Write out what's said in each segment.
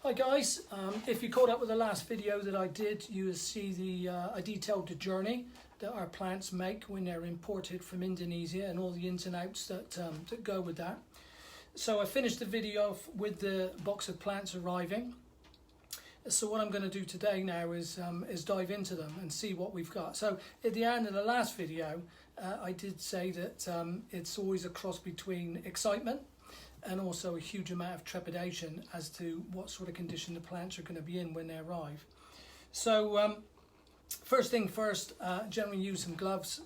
Hi guys, if you caught up with the last video that I did, you will see I detailed the journey that our plants make when they're imported from Indonesia and all the ins and outs that go with that. So I finished the video off with the box of plants arriving. So what I'm going to do today now is dive into them and see what we've got. So at the end of the last video, I did say that it's always a cross between excitement and also a huge amount of trepidation as to what sort of condition the plants are going to be in when they arrive. So first thing first, generally use some gloves,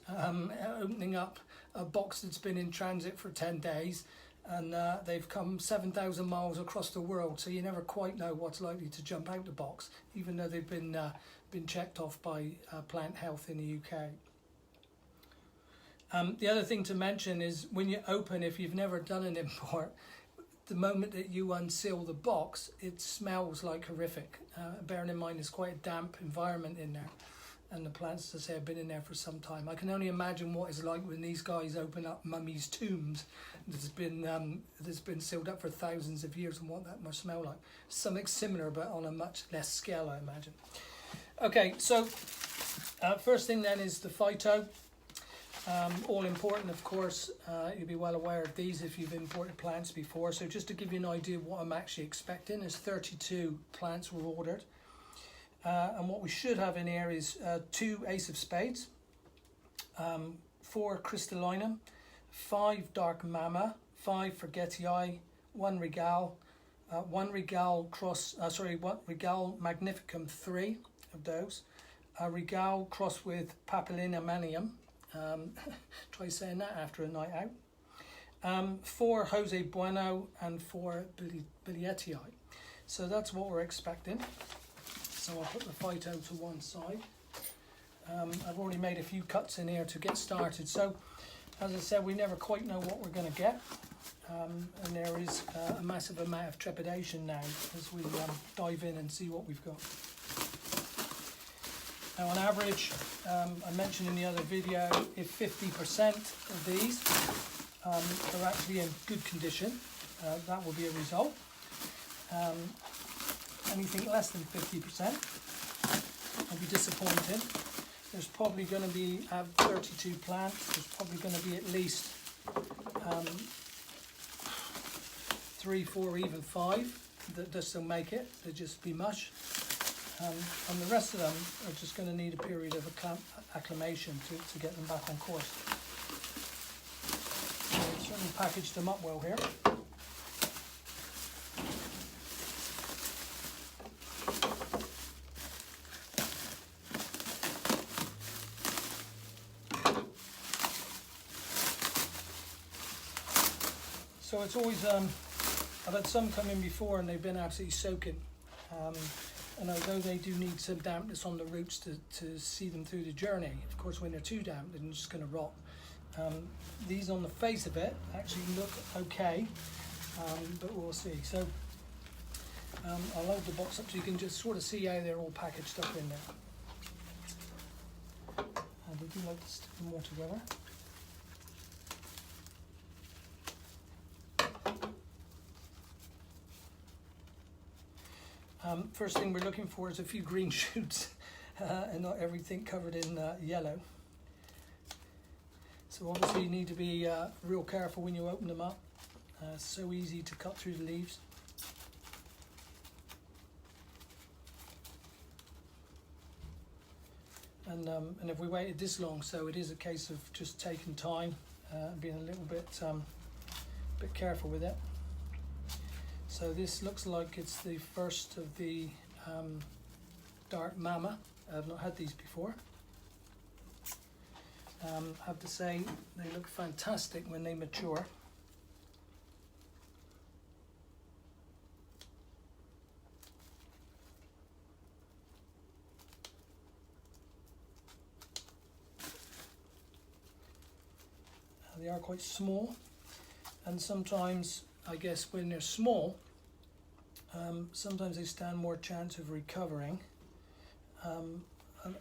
opening up a box that's been in transit for 10 days and they've come 7,000 miles across the world, so you never quite know what's likely to jump out the box, even though they've been checked off by Plant Health in the UK. The other thing to mention is when you open, if you've never done an import, the moment that you unseal the box, it smells like horrific. Bearing in mind there's quite a damp environment in there, and the plants, as I say, have been in there for some time. I can only imagine what it's like when these guys open up mummies' tombs that's been sealed up for thousands of years, and what that must smell like. Something similar, but on a much less scale, I imagine. Okay, so first thing then is the phyto. All important, of course. You'll be well aware of these if you've imported plants before. So just to give you an idea of what I'm actually expecting, is 32 plants were ordered. And what we should have in here is 2 Ace of Spades, 4 Crystallinum, 5 Dark Mama, 5 Forgetii, 1 Regale, 1 Regale Regale Magnificum, 3 of those, a Regale cross with Paipililaminum. Try saying that after a night out. 4 Jose Bueno and 4 Billeteae. So that's what we're expecting. So I'll put the phyto to one side. I've already made a few cuts in here to get started. So as I said, we never quite know what we're going to get. And there is a massive amount of trepidation now as we dive in and see what we've got. Now on average, I mentioned in the other video, if 50% of these are actually in good condition, that will be a result. Anything less than 50% will be disappointing. There's probably going to be, 32 plants, there's probably going to be at least 3, 4, even 5 that just don't make it. They'll just be mush. And the rest of them are just going to need a period of acclimation to get them back on course. So I've certainly packaged them up well here. So it's always, I've had some come in before and they've been absolutely soaking. And although they do need some dampness on the roots to see them through the journey, of course when they're too damp they're just going to rot. These on the face of it actually look okay, but we'll see. So I'll load the box up so you can just sort of see how they're all packaged up in there. And I do like to stick them all together. First thing we're looking for is a few green shoots and not everything covered in yellow. So obviously you need to be real careful when you open them up. So easy to cut through the leaves. And if we waited this long, so it is a case of just taking time and being a little bit careful with it. So this looks like it's the first of the Dark Mama. I've not had these before. I have to say they look fantastic when they mature. They are quite small, and sometimes, I guess when they're small, sometimes they stand more chance of recovering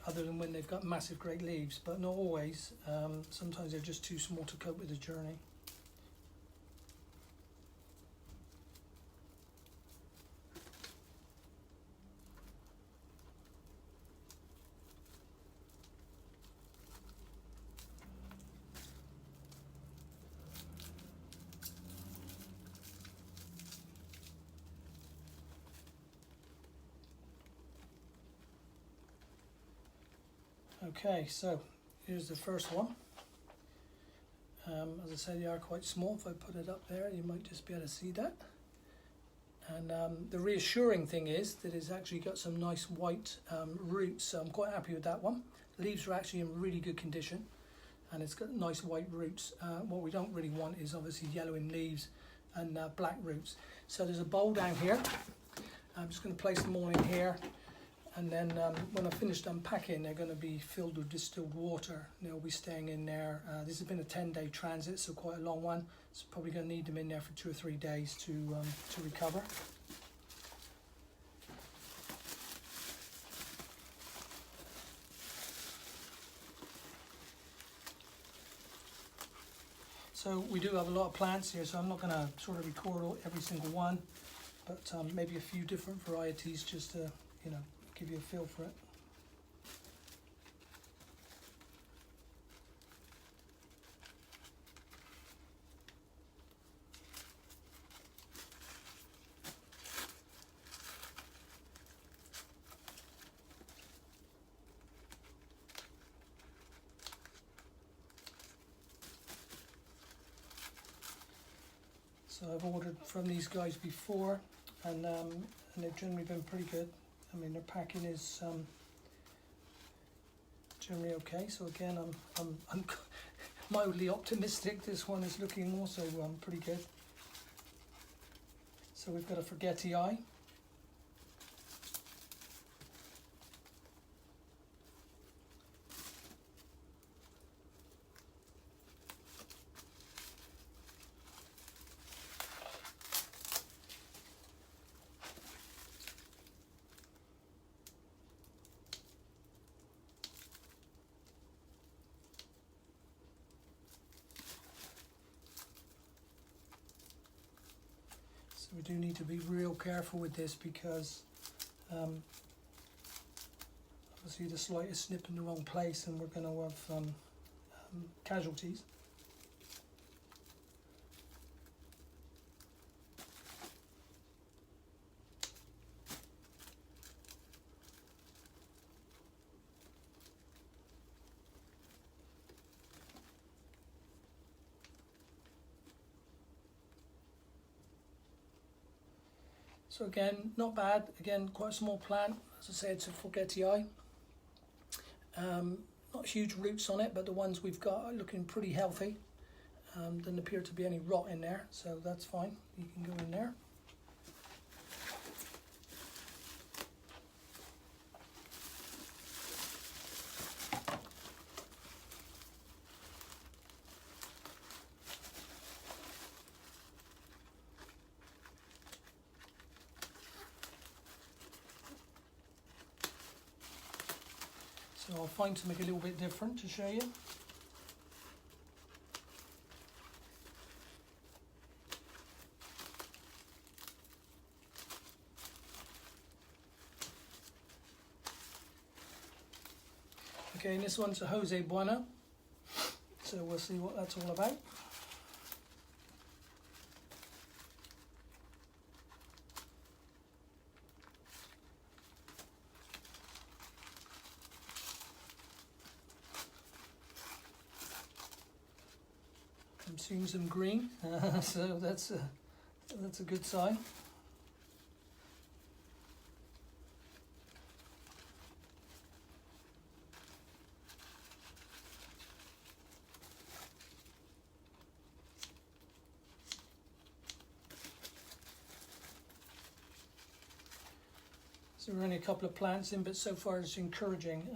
other than when they've got massive great leaves, but not always. Sometimes they're just too small to cope with the journey. Okay, so here's the first one. As I say, they are quite small. If I put it up there, you might just be able to see that. And the reassuring thing is that it's actually got some nice white roots, so I'm quite happy with that one. The leaves are actually in really good condition, and it's got nice white roots. What we don't really want is obviously yellowing leaves and black roots. So there's a bowl down here. I'm just going to place them all in here, and then when I've finished unpacking, they're going to be filled with distilled water. They'll be staying in there. This has been a 10-day transit, so quite a long one. So probably going to need them in there for 2 or 3 days to recover. So we do have a lot of plants here, so I'm not going to sort of record every single one, but maybe a few different varieties just to, you know, give you a feel for it. So I've ordered from these guys before, and they've generally been pretty good. I mean, their packing is generally okay. So again, I'm mildly optimistic. This one is looking also pretty good. So we've got a Forgetii. So we do need to be real careful with this because obviously the slightest snip in the wrong place and we're going to have casualties. So again, not bad. Again, quite a small plant. As I said, it's a Forgetii. Not huge roots on it, but the ones we've got are looking pretty healthy. Doesn't appear to be any rot in there, so that's fine. You can go in there. So I'll find something a little bit different to show you. Okay, and this one's a Jose Bueno, so we'll see what that's all about. I'm seeing some green, so that's a good sign. So we're only a couple of plants in, but so far it's encouraging.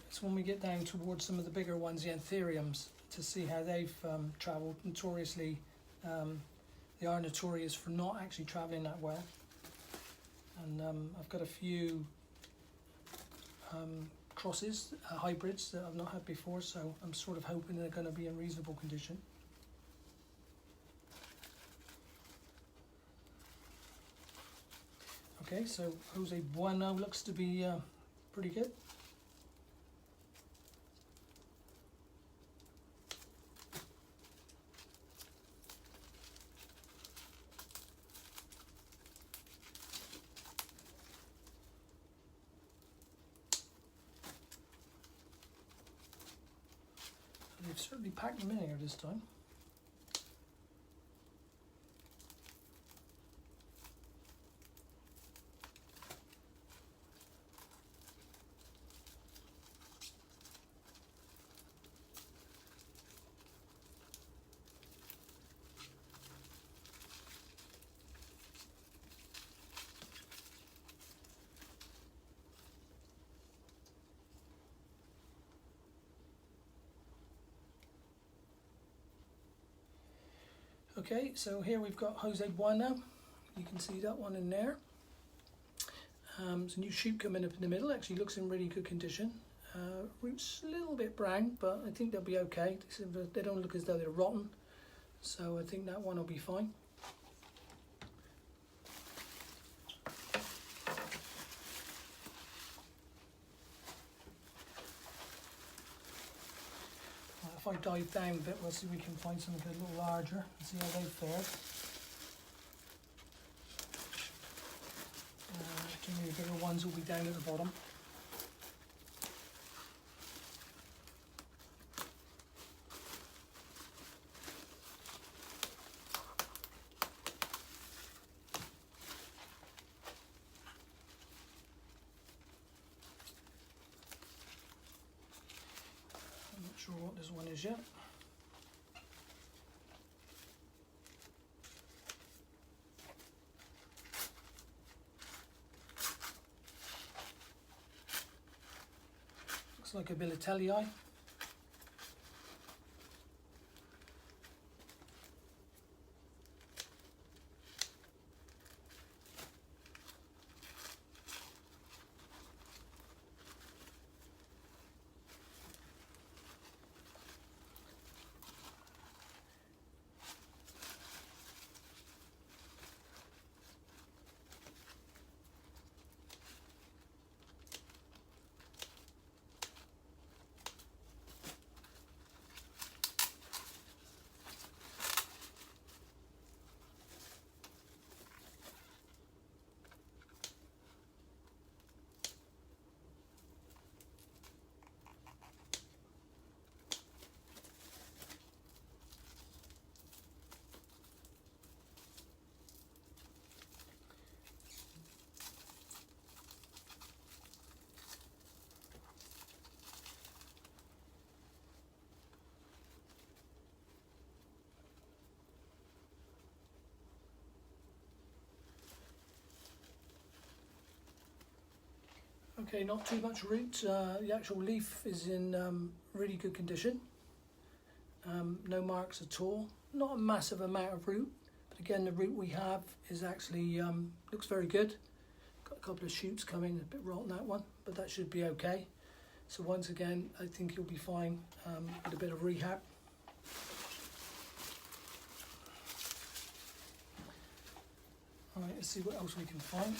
It's when we get down towards some of the bigger ones, the Anthuriums, to see how they've travelled. Notoriously, they are notorious for not actually travelling that well. And I've got a few crosses, hybrids that I've not had before, so I'm sort of hoping they're going to be in reasonable condition. Okay, so Jose Bueno looks to be pretty good. they've certainly packed them in here this time. Okay, so here we've got Jose Bueno. You can see that one in there. There's a new shoot coming up in the middle. Actually looks in really good condition. Roots a little bit brown, but I think they'll be okay. They don't look as though they're rotten, so I think that one will be fine. If I dive down a bit, we'll see if we can find something a little larger and see how they've fared. Generally the bigger ones will be down at the bottom. I'm not sure what this one is yet. Looks like a Billeteae. Okay, not too much root. The actual leaf is in really good condition. No marks at all. Not a massive amount of root, but again, the root we have is actually looks very good. Got a couple of shoots coming, a bit rotten that one, but that should be okay. So once again, I think you'll be fine with a bit of rehab. All right, let's see what else we can find.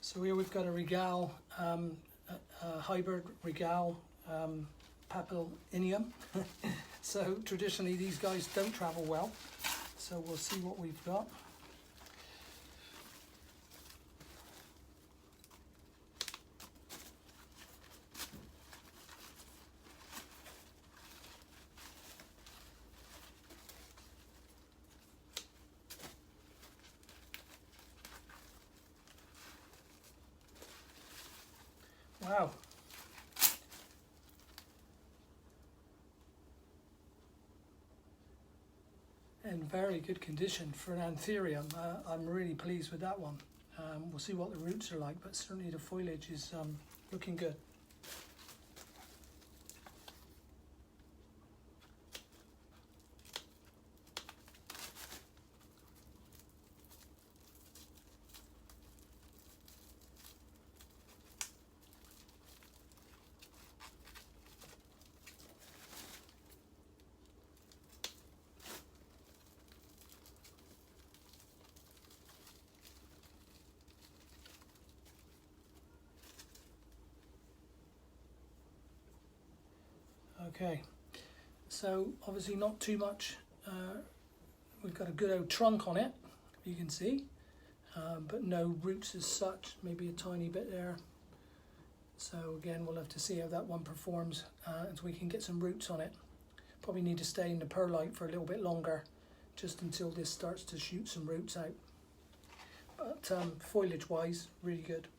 So here we've got a Regale, a hybrid Regale Paipililaminum. So traditionally these guys don't travel well. So we'll see what we've got. Wow. In very good condition for an Anthurium. I'm really pleased with that one. We'll see what the roots are like, but certainly the foliage is looking good. Okay, so obviously not too much. We've got a good old trunk on it, you can see, but no roots as such, maybe a tiny bit there. So again, we'll have to see how that one performs until we can get some roots on it. Probably need to stay in the perlite for a little bit longer, just until this starts to shoot some roots out. But foliage wise, really good.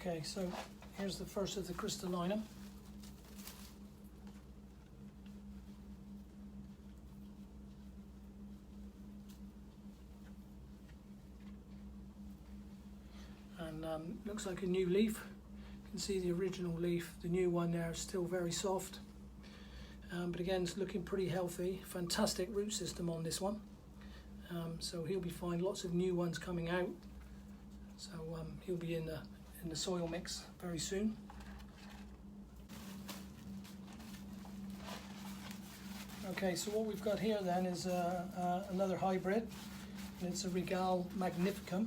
Okay, so here's the first of the Crystallinum. And looks like a new leaf. You can see the original leaf, the new one there is still very soft. But again, it's looking pretty healthy. Fantastic root system on this one. So he'll be fine, lots of new ones coming out. So he'll be in the soil mix very soon. Okay, so what we've got here then is another hybrid, and it's a Regale Magnificum.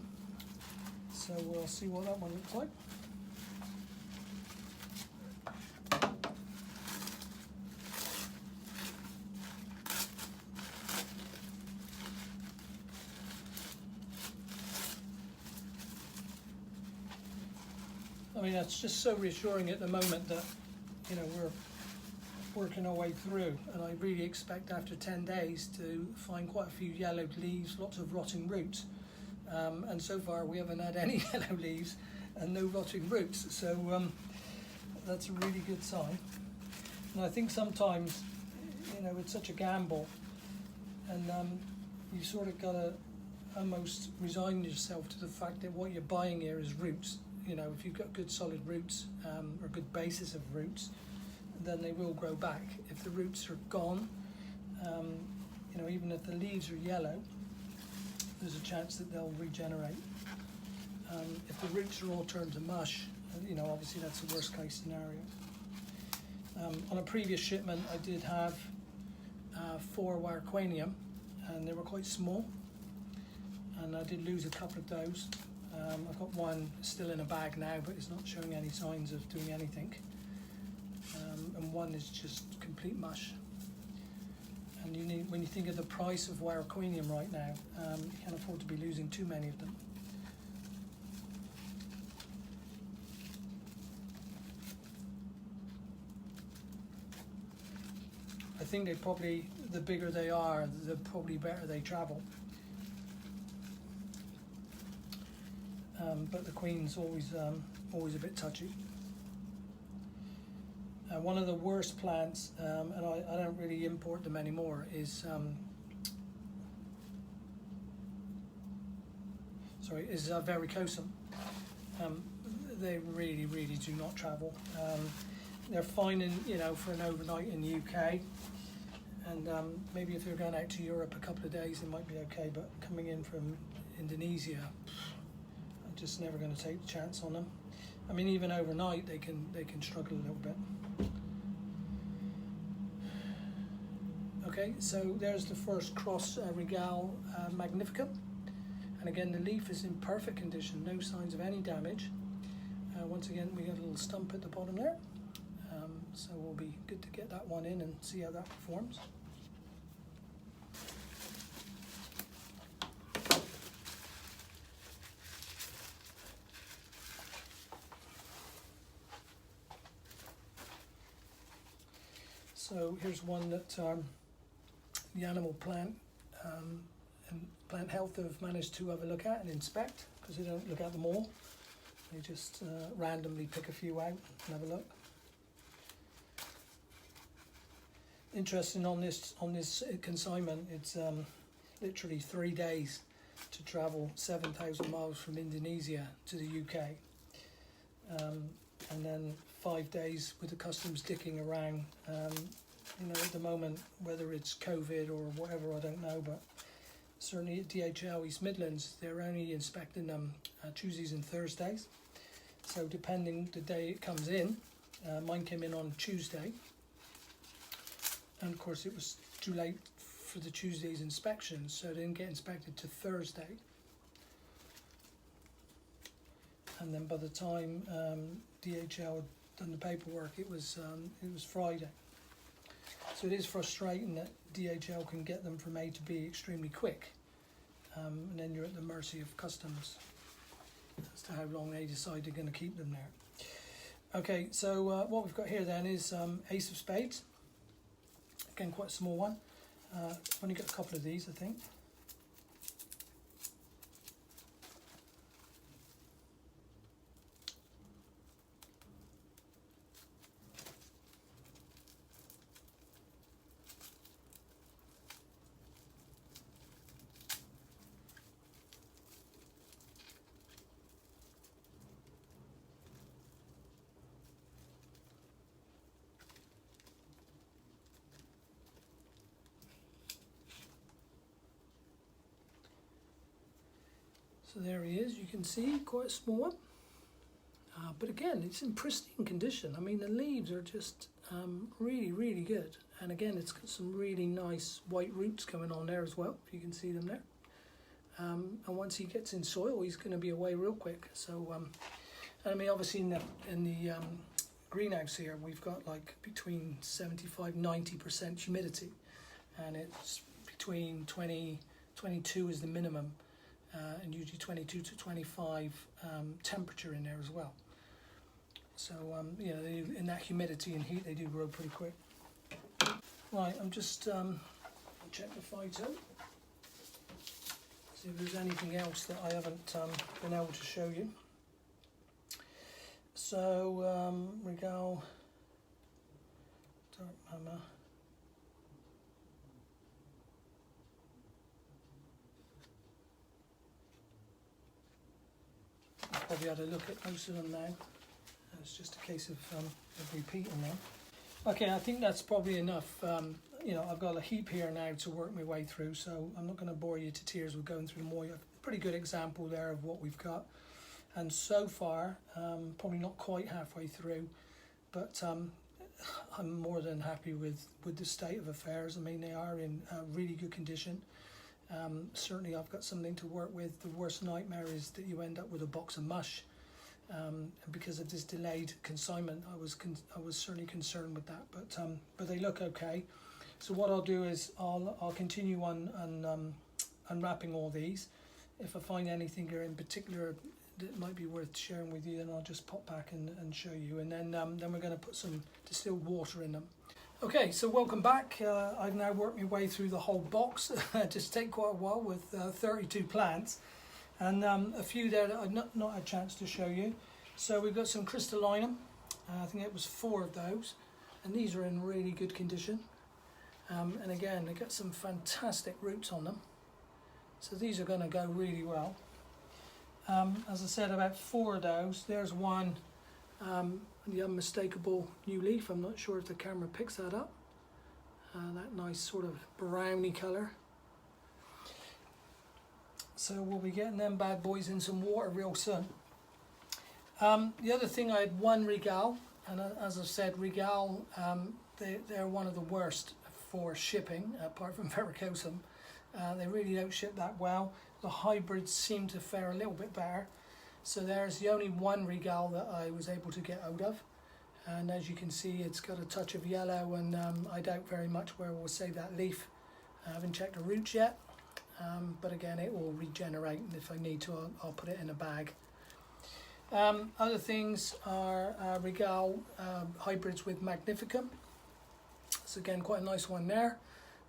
So we'll see what that one looks like. I mean, that's just so reassuring at the moment that, you know, we're working our way through, and I really expect after 10 days to find quite a few yellowed leaves, lots of rotting roots, and so far we haven't had any yellow leaves and no rotting roots, so that's a really good sign. And I think sometimes, you know, it's such a gamble, and you sort of got to almost resign yourself to the fact that what you're buying here is roots. You know, if you've got good solid roots or a good basis of roots, then they will grow back. If the roots are gone, you know, even if the leaves are yellow, there's a chance that they'll regenerate. If the roots are all turned to mush, you know, obviously that's the worst case scenario. On a previous shipment, I did have 4 Varieties, and they were quite small, and I did lose a couple of those. I've got one still in a bag now, but it's not showing any signs of doing anything. And one is just complete mush. And you need, when you think of the price of Varieties right now, you can't afford to be losing too many of them. I think they probably, the bigger they are, the probably better they travel. But the queen's always a bit touchy. One of the worst plants, and I don't really import them anymore, is varicosum. They really do not travel. They're fine in, you know, for an overnight in the UK, and maybe if they're going out to Europe a couple of days, it might be okay. But coming in from Indonesia, I'm just never going to take the chance on them. I mean, even overnight they can struggle a little bit. Okay, so there's the first cross Regale Magnificum, and again the leaf is in perfect condition, no signs of any damage. Once again we got a little stump at the bottom there, so we'll be good to get that one in and see how that performs. So here's one that the animal plant and plant health have managed to have a look at and inspect, because they don't look at them all. They just randomly pick a few out and have a look. Interesting on this consignment, it's literally 3 days to travel 7,000 miles from Indonesia to the UK, and then 5 days with the customs dicking around. You know, at the moment, whether it's COVID or whatever, I don't know, but certainly at DHL East Midlands, they're only inspecting them Tuesdays and Thursdays. So depending the day it comes in, mine came in on Tuesday, and of course it was too late for the Tuesday's inspection, so it didn't get inspected to Thursday. And then by the time DHL had done the paperwork, it was Friday. So it is frustrating that DHL can get them from A to B extremely quick, and then you're at the mercy of customs as to how long they decide they're going to keep them there. Okay, so what we've got here then is Ace of Spades. Again, quite a small one. Only got a couple of these, I think. So there he is, you can see, quite a small one. But again, it's in pristine condition. I mean, the leaves are just really, really good. And again, it's got some really nice white roots coming on there as well, if you can see them there. And once he gets in soil, he's going to be away real quick. So, I mean, obviously in the greenhouse here, we've got like between 75–90% humidity. And it's between 22 is the minimum. And usually 22 to 25 temperature in there as well. So you know, in that humidity and heat, they do grow pretty quick. Right, I'm just check the phyto. See if there's anything else that I haven't been able to show you. So Regale, Dark Mama. I've probably had a look at most of them now. It's just a case of repeating them. Okay, I think that's probably enough. You know, I've got a heap here now to work my way through, so I'm not going to bore you to tears with going through them all. You have a pretty good example there of what we've got. And so far, probably not quite halfway through, but I'm more than happy with the state of affairs. I mean, they are in really good condition. Certainly I've got something to work with. The worst nightmare is that you end up with a box of mush. And because of this delayed consignment, I was certainly concerned with that, but they look okay. So what I'll do is I'll continue on unwrapping all these. If I find anything here in particular that might be worth sharing with you, then I'll just pop back and show you, and then we're going to put some distilled water in them. Okay, so welcome back. I've now worked my way through the whole box. It just take quite a while with 32 plants, and a few there that I've not had a chance to show you. So we've got some Crystallinum. I think it was 4 of those, and these are in really good condition. And again, they got some fantastic roots on them. So these are going to go really well. As I said, about 4 of those. There's one. The unmistakable new leaf. I'm not sure if the camera picks that up. That nice sort of browny colour. So we'll be getting them bad boys in some water real soon. The other thing, I had one Regale, and as I've said, Regale, they're one of the worst for shipping, apart from varicosum. They really don't ship that well. The hybrids seem to fare a little bit better. So there's the only one Regale that I was able to get hold of. And as you can see, it's got a touch of yellow, and I doubt very much where we'll save that leaf. I haven't checked the roots yet, but again, it will regenerate, and if I need to, I'll put it in a bag. Other things are Regale hybrids with Magnificum. So again, quite a nice one there.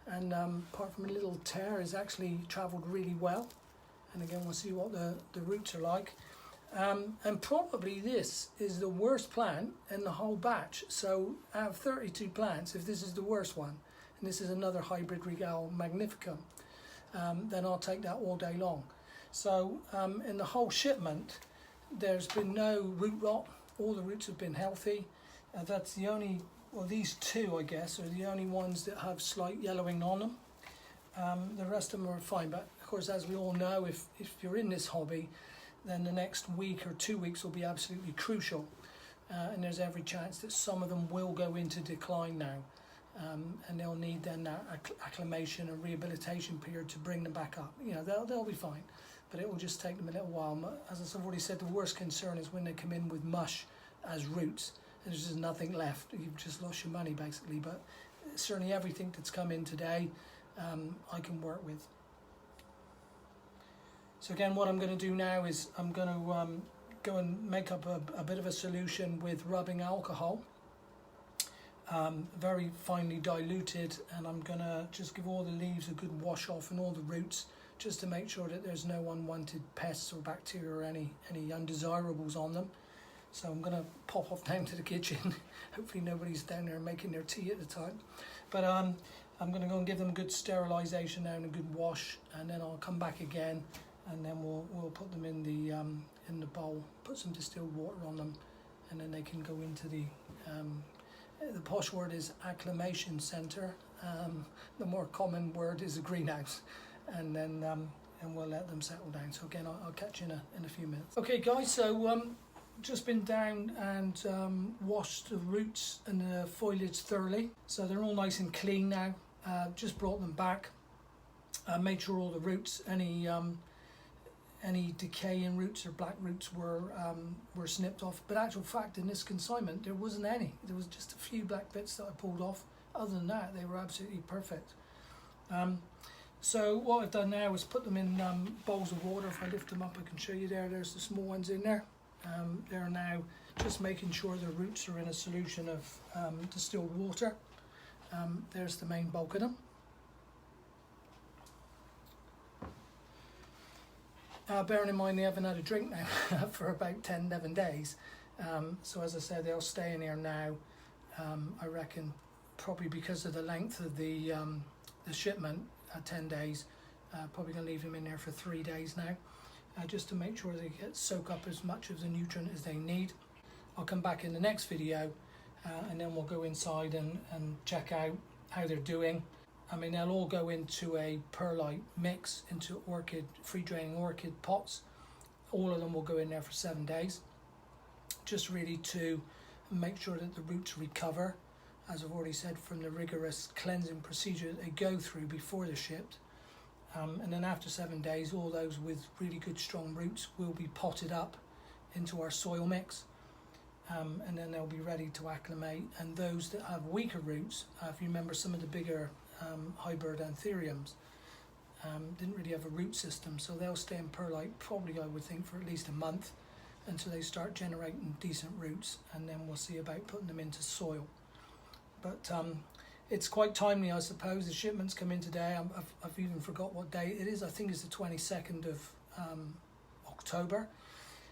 And apart from a little tear, it's actually travelled really well. And again, we'll see what the roots are like. And probably this is the worst plant in the whole batch. So out of 32 plants, if this is the worst one, and this is another hybrid Regale Magnificum, then I'll take that all day long. So in the whole shipment, there's been no root rot. All the roots have been healthy. That's the only, well, these two, I guess, are the only ones that have slight yellowing on them. The rest of them are fine, but of course, as we all know, if you're in this hobby, then the next week or 2 weeks will be absolutely crucial. And there's every chance that some of them will go into decline now. And they'll need then that acclimation and rehabilitation period to bring them back up. You know, they'll be fine, but it will just take them a little while. As I've already said, the worst concern is when they come in with mush as roots. There's just nothing left. You've just lost your money basically. But certainly everything that's come in today, I can work with. So again, what I'm going to do now is I'm going to go and make up a bit of a solution with rubbing alcohol, very finely diluted, and I'm going to just give all the leaves a good wash off and all the roots, just to make sure that there's no unwanted pests or bacteria or any undesirables on them. So I'm going to pop off down to the kitchen. Hopefully nobody's down there making their tea at the time. But I'm going to go and give them a good sterilisation now and a good wash, and then I'll come back again, and then we'll put them in the bowl, put some distilled water on them, and then they can go into the posh word is acclimation centre. The more common word is a greenhouse, and then and we'll let them settle down. So again, I'll catch you in a few minutes. Okay guys, so just been down and washed the roots and the foliage thoroughly, so they're all nice and clean now. Just brought them back, made sure all the roots, any decaying roots or black roots were snipped off. But actual fact, in this consignment, there wasn't any. There was just a few black bits that I pulled off. Other than that, they were absolutely perfect. So what I've done now is put them in bowls of water. If I lift them up, I can show you there. There's the small ones in there. They're now just making sure the roots are in a solution of distilled water. There's the main bulk of them. Bearing in mind they haven't had a drink now for about 10-11 days. So as I said, they'll stay in here now. I reckon probably because of the length of the shipment, 10 days, probably going to leave them in there for 3 days now. Just to make sure they soak up as much of the nutrient as they need. I'll come back in the next video and then we'll go inside and check out how they're doing. I mean, they'll all go into a perlite mix, into free draining orchid pots. All of them will go in there for 7 days, just really to make sure that the roots recover, as I've already said, from the rigorous cleansing procedure that they go through before they're shipped. And then after 7 days, all those with really good strong roots will be potted up into our soil mix, and then they'll be ready to acclimate. And those that have weaker roots, if you remember some of the bigger hybrid Anthuriums, didn't really have a root system, so they'll stay in perlite probably, I would think, for at least a month until they start generating decent roots, and then we'll see about putting them into soil. But it's quite timely, I suppose. The shipments come in today. I've even forgot what day it is. I think it's the 22nd of October.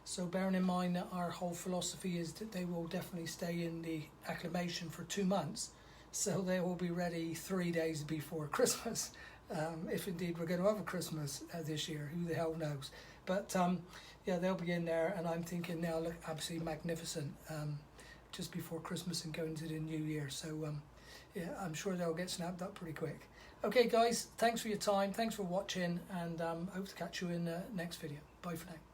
So bearing in mind that our whole philosophy is that they will definitely stay in the acclimation for 2 months, so they will be ready 3 days before Christmas, if indeed we're going to have a Christmas this year. Who the hell knows? But yeah, they'll be in there, and I'm thinking they'll look absolutely magnificent just before Christmas and going into the new year. So yeah, I'm sure they'll get snapped up pretty quick. Okay guys, thanks for your time, thanks for watching, and hope to catch you in the next video. Bye for now.